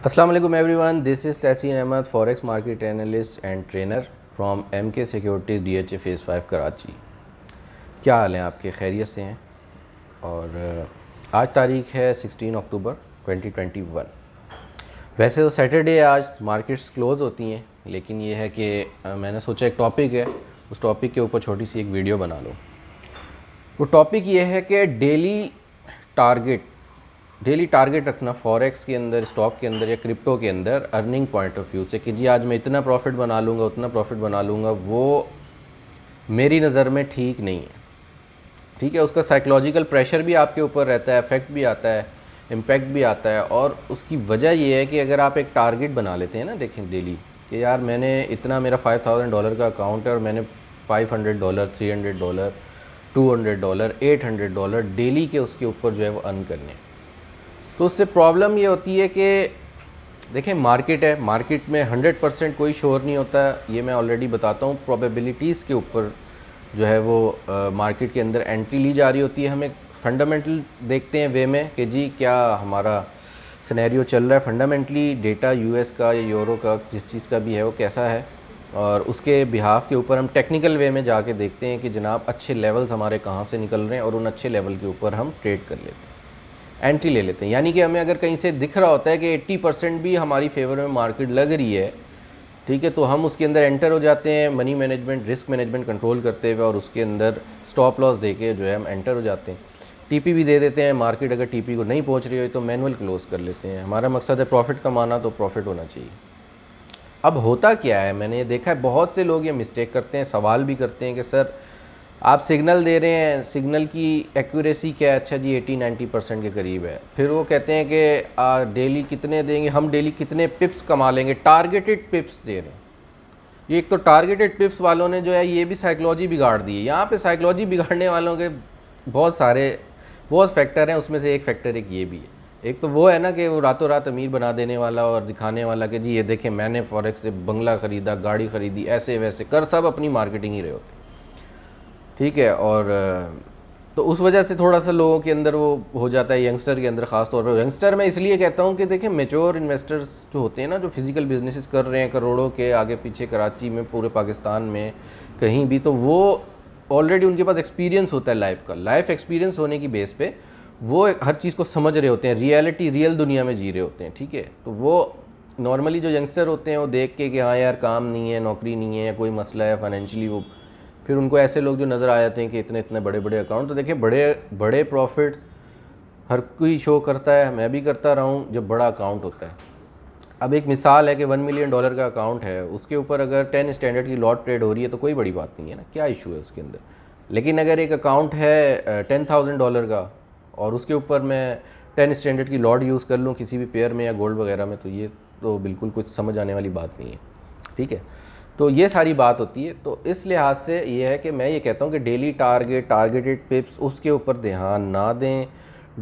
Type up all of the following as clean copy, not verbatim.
अस्सलाम वालेकुम everyone, this is Tahseen Ahmed, forex market analyst and trainer from MK securities DHA phase 5 Karachi. क्या हाल है आपके? खैरियत से हैं? और आज तारीख़ है 16 अक्टूबर 2021। वैसे तो सैटरडे आज मार्केट्स क्लोज़ होती हैं, लेकिन ये है कि मैंने सोचा एक टॉपिक है, उस टॉपिक के ऊपर छोटी सी एक वीडियो बना लो। वो टॉपिक ये है कि डेली टारगेट रखना फॉरेक्स के अंदर, स्टॉक के अंदर या क्रिप्टो के अंदर अर्निंग पॉइंट ऑफ व्यू से कि जी आज मैं इतना प्रॉफिट बना लूँगा, उतना प्रॉफिट बना लूँगा, वो मेरी नज़र में ठीक नहीं है। ठीक है, उसका साइकोलॉजिकल प्रेशर भी आपके ऊपर रहता है, इफेक्ट भी आता है, इम्पैक्ट भी आता है। और उसकी वजह ये है कि अगर आप एक टारगेट बना लेते हैं ना, देखें डेली कि यार मैंने इतना, मेरा $5000 का अकाउंट है और मैंने $500, $300, $200, $800 डेली के उसके ऊपर जो है वो अर्न करने। तो उससे प्रॉब्लम ये होती है कि देखें मार्केट है, मार्केट में 100% कोई श्योर नहीं होता, ये मैं ऑलरेडी बताता हूँ। प्रोबेबिलिटीज़ के ऊपर जो है वो मार्केट के अंदर एंट्री ली जा रही होती है। हमें फंडामेंटल देखते हैं वे में कि जी क्या हमारा सिनेरियो चल रहा है, फंडामेंटली डेटा US का या यूरो का, जिस चीज़ का भी है वो कैसा है, और उसके बिहाफ के ऊपर हम टेक्निकल वे में जाके देखते हैं कि जनाब अच्छे लेवल्स हमारे कहाँ से निकल रहे हैं और उन अच्छे लेवल के ऊपर हम ट्रेड कर लेते हैं, एंट्री ले लेते हैं। यानी कि हमें अगर कहीं से दिख रहा होता है कि 80% भी हमारी फेवर में मार्केट लग रही है, ठीक है, तो हम उसके अंदर एंटर हो जाते हैं money management, risk management control करते हुए, और उसके अंदर स्टॉप लॉस दे के जो है हम एंटर हो जाते हैं। TP भी दे देते हैं। मार्केट अगर TP को नहीं पहुंच रही हो तो मैनुअल क्लोज कर लेते हैं। हमारा मकसद है प्रॉफिट कमाना, तो प्रॉफिट होना चाहिए। अब होता क्या है, मैंने ये देखा है बहुत से लोग ये मिस्टेक करते हैं, सवाल भी करते हैं कि सर आप सिग्नल दे रहे हैं, सिग्नल की एक्यूरेसी क्या है? अच्छा जी 80-90% के करीब है। फिर वो कहते हैं कि डेली कितने देंगे, हम डेली कितने पिप्स कमा लेंगे, टारगेटेड पिप्स दे रहे हैं। ये एक तो टारगेटेड पिप्स वालों ने जो है ये भी साइकोलॉजी बिगाड़ दी है। यहाँ पे साइकोलॉजी बिगाड़ने वालों के बहुत फैक्टर हैं, उसमें से एक फैक्टर एक ये भी है। एक तो वो है ना कि वो रातों रात अमीर बना देने वाला और दिखाने वाला कि जी ये देखें मैंने फॉरेक्स से बंगला ख़रीदा, गाड़ी ख़रीदी, ऐसे वैसे कर सब अपनी मार्केटिंग ही रहे होते, ठीक है। और तो उस वजह से थोड़ा सा लोगों के अंदर वो हो जाता है, यंगस्टर के अंदर ख़ास तौर पर। यंगस्टर मैं इसलिए कहता हूँ कि देखें मेच्योर इन्वेस्टर्स जो होते हैं ना, जो फिज़िकल बिजनेसेस कर रहे हैं करोड़ों के आगे पीछे, कराची में, पूरे पाकिस्तान में कहीं भी, तो वो ऑलरेडी उनके पास एक्सपीरियंस होता है लाइफ का। लाइफ एक्सपीरियंस होने की बेस पे वो हर चीज़ को समझ रहे होते हैं, रियल दुनिया में जी रहे होते हैं, ठीक है। तो वो नॉर्मली जो यंगस्टर होते हैं वो देख के कि हाँ यार काम नहीं है, नौकरी नहीं है, कोई मसला है फाइनेंशियली, वो फिर उनको ऐसे लोग जो नज़र आ जाते हैं कि इतने इतने बड़े बड़े अकाउंट। तो देखिए बड़े बड़े प्रॉफिट्स हर कोई शो करता है, मैं भी करता रहा हूँ जब बड़ा अकाउंट होता है। अब एक मिसाल है कि $1 मिलियन का अकाउंट है, उसके ऊपर अगर 10 स्टैंडर्ड की लॉट ट्रेड हो रही है तो कोई बड़ी बात नहीं है ना, क्या इशू है उसके अंदर। लेकिन अगर एक अकाउंट है $10,000 का और उसके ऊपर मैं 10 स्टैंडर्ड की लॉट यूज़ कर लूँ किसी भी पेयर में या गोल्ड वगैरह में, तो ये तो बिल्कुल कुछ समझ आने वाली बात नहीं है, ठीक है। तो ये सारी बात होती है। तो इस लिहाज से ये है कि मैं ये कहता हूँ कि डेली टारगेटेड पिप्स, उसके ऊपर ध्यान ना दें।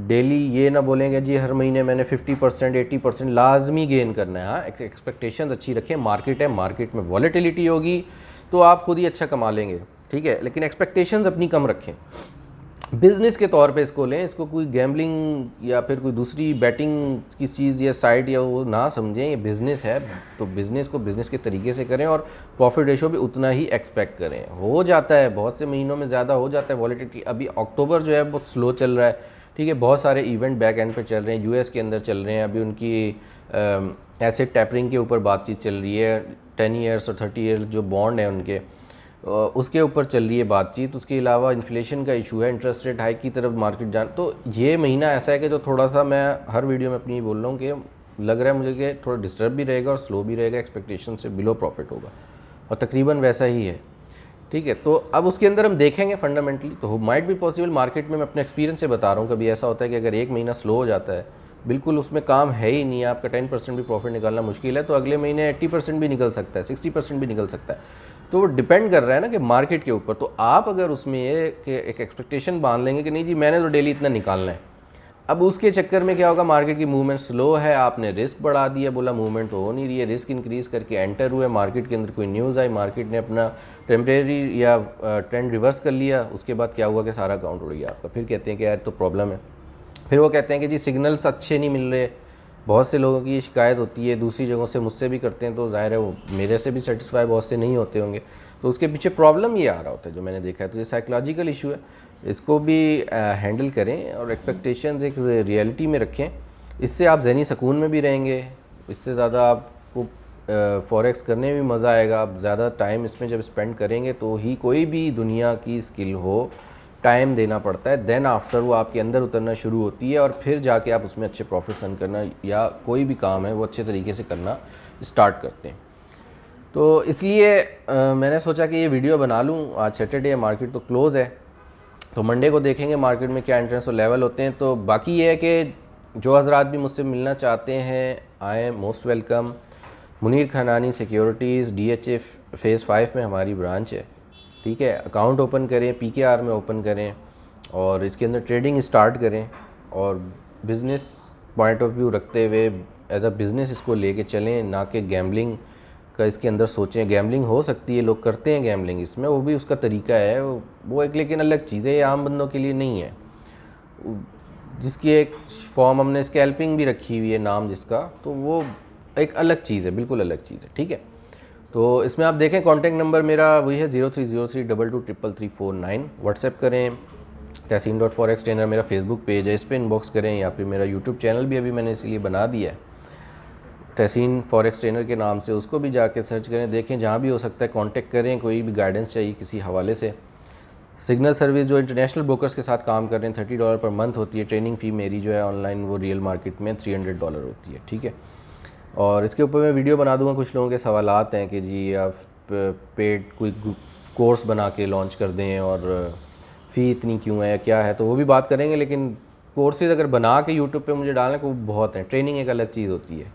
डेली ये ना बोलेंगे जी हर महीने मैंने 50% 80% लाजमी गेन करना है। हाँ, एक्सपेक्टेशंस अच्छी रखें, मार्केट है, मार्केट में वॉलेटिलिटी होगी तो आप खुद ही अच्छा कमा लेंगे, ठीक है, लेकिन एक्सपेक्टेशंस अपनी कम रखें। बिज़नेस के तौर पे इसको लें, इसको कोई गैम्बलिंग या फिर कोई दूसरी बैटिंग की चीज़ या साइट या वो ना समझें। ये बिज़नेस है, तो बिज़नेस को बिज़नेस के तरीके से करें और प्रॉफिट रेशो भी उतना ही एक्सपेक्ट करें। हो जाता है बहुत से महीनों में ज़्यादा हो जाता है वॉलेटिलिटी। अभी अक्टूबर जो है बहुत स्लो चल रहा है, ठीक है, बहुत सारे इवेंट बैक एंड पर चल रहे हैं, US के अंदर चल रहे हैं। अभी उनकी एसेट टैपरिंग के ऊपर बातचीत चल रही है, 10 ईयर्स और 30 ईयर्स जो बॉन्ड है उनके, उसके ऊपर चल रही है बातचीत। उसके अलावा इन्फ्लेशन का इशू है, इंटरेस्ट रेट हाइक की तरफ मार्केट जान। तो ये महीना ऐसा है कि जो थोड़ा सा, मैं हर वीडियो में अपनी बोल रहा हूँ कि लग रहा है मुझे कि थोड़ा डिस्टर्ब भी रहेगा और स्लो भी रहेगा, एक्सपेक्टेशन से बिलो प्रॉफिट होगा, और तकरीबन वैसा ही है, ठीक है। तो अब उसके अंदर हम देखेंगे फंडामेंटली, तो माइट भी पॉसिबल मार्केट में, मैं अपने एक्सपीरियंस से बता रहा हूँ, कभी ऐसा होता है कि अगर एक महीना स्लो हो जाता है, बिल्कुल उसमें काम है ही नहीं, आपका 10% भी प्रॉफिट निकालना मुश्किल है, तो अगले महीने 80% भी निकल सकता है, 60% भी निकल सकता है। तो वो डिपेंड कर रहा है ना कि मार्केट के ऊपर। तो आप अगर उसमें ये कि एक एक्सपेक्टेशन बांध लेंगे कि नहीं जी मैंने तो डेली इतना निकालना है, अब उसके चक्कर में क्या होगा, मार्केट की मूवमेंट स्लो है, आपने रिस्क बढ़ा दिया, बोला मूवमेंट तो हो नहीं रही है, रिस्क इंक्रीज करके एंटर हुए मार्केट के अंदर, कोई न्यूज़ आई, मार्केट ने अपना टेम्परेरी या ट्रेंड रिवर्स कर लिया, उसके बाद क्या हुआ कि सारा अकाउंट उड़ गया आपका। फिर कहते हैं कि यार तो प्रॉब्लम है, फिर वो कहते हैं कि जी सिग्नल्स अच्छे नहीं मिल रहे, बहुत से लोगों की ये शिकायत होती है, दूसरी जगहों से मुझसे भी करते हैं, तो ज़ाहिर है वो मेरे से भी सेटिस्फाई बहुत से नहीं होते होंगे, तो उसके पीछे प्रॉब्लम ये आ रहा होता है जो मैंने देखा है। तो ये साइकोलॉजिकल इशू है, इसको भी हैंडल करें और एक्सपेक्टेशंस एक रियलिटी में रखें। इससे आप ज़हनी सुकून में भी रहेंगे, इससे ज़्यादा आपको फॉरेक्स करने में भी मज़ा आएगा। आप ज़्यादा टाइम इसमें जब स्पेंड करेंगे तो ही कोई भी दुनिया की स्किल हो, टाइम देना पड़ता है, देन आफ्टर वो आपके अंदर उतरना शुरू होती है और फिर जाके आप उसमें अच्छे प्रॉफिट्स अर्न करना या कोई भी काम है वो अच्छे तरीके से करना स्टार्ट करते हैं। तो इसलिए मैंने सोचा कि ये वीडियो बना लूँ। आज सैटरडे है, मार्केट तो क्लोज़ है, तो मंडे को देखेंगे मार्केट में क्या एंट्रेंस और लेवल होते हैं। तो बाकी ये है कि जो हजरात भी मुझसे मिलना चाहते हैं आए, most welcome. Munir Khanani securities DHA phase 5 में हमारी ब्रांच है, ठीक है। अकाउंट ओपन करें, PKR में ओपन करें और इसके अंदर ट्रेडिंग स्टार्ट करें और बिज़नेस पॉइंट ऑफ व्यू रखते हुए एज अ बिज़नेस इसको लेके चलें, ना कि गैम्बलिंग का इसके अंदर सोचें। गैम्बलिंग हो सकती है, लोग करते हैं गैम्बलिंग, इसमें वो भी उसका तरीका है, वो एक लेकिन अलग चीज़ है, ये आम बंदों के लिए नहीं है। जिसकी एक फॉर्म हमने स्कैल्पिंग भी रखी हुई है नाम जिसका, तो वो एक अलग चीज़ है, बिल्कुल अलग चीज़ है, ठीक है। तो इसमें आप देखें कॉन्टैक्ट नंबर मेरा वही है 0303223349। व्हाट्सएप करें, तहसीन.forex ट्रेनर मेरा फेसबुक पेज है, इस पर इनबॉक्स करें, या फिर मेरा यूट्यूब चैनल भी अभी मैंने इसीलिए बना दिया है तहसीन फॉरेक्स ट्रेनर के नाम से, उसको भी जाके सर्च करें, देखें, जहाँ भी हो सकता है कांटेक्ट करें। कोई भी गाइडेंस चाहिए किसी हवाले से। सिग्नल सर्विस जो इंटरनेशनल ब्रोकर्स के साथ काम कर रहे हैं $30 पर मंथ होती है। ट्रेनिंग फ़ी मेरी जो है ऑनलाइन वो रियल मार्केट में $300 होती है, ठीक है। और इसके ऊपर मैं वीडियो बना दूंगा। कुछ लोगों के सवालात हैं कि जी आप पेड कोई कोर्स बना के लॉन्च कर दें और फ़ी इतनी क्यों है या क्या है, तो वो भी बात करेंगे। लेकिन कोर्सेज़ अगर बना के यूट्यूब पे मुझे डालने को बहुत हैं, ट्रेनिंग एक अलग चीज़ होती है,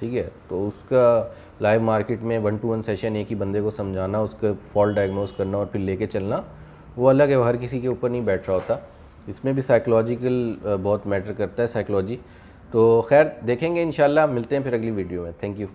ठीक है। तो उसका लाइव मार्केट में 1-to-1 सेशन एक ही बंदे को समझाना, उसका फॉल्ट डायग्नोस करना और फिर लेके चलना, वो अलग है, वो हर किसी के ऊपर नहीं बैठ रहा होता। इसमें भी साइकोलॉजिकल बहुत मैटर करता है, साइकोलॉजी। तो खैर देखेंगे इंशाल्लाह, मिलते हैं फिर अगली वीडियो में। Thank you.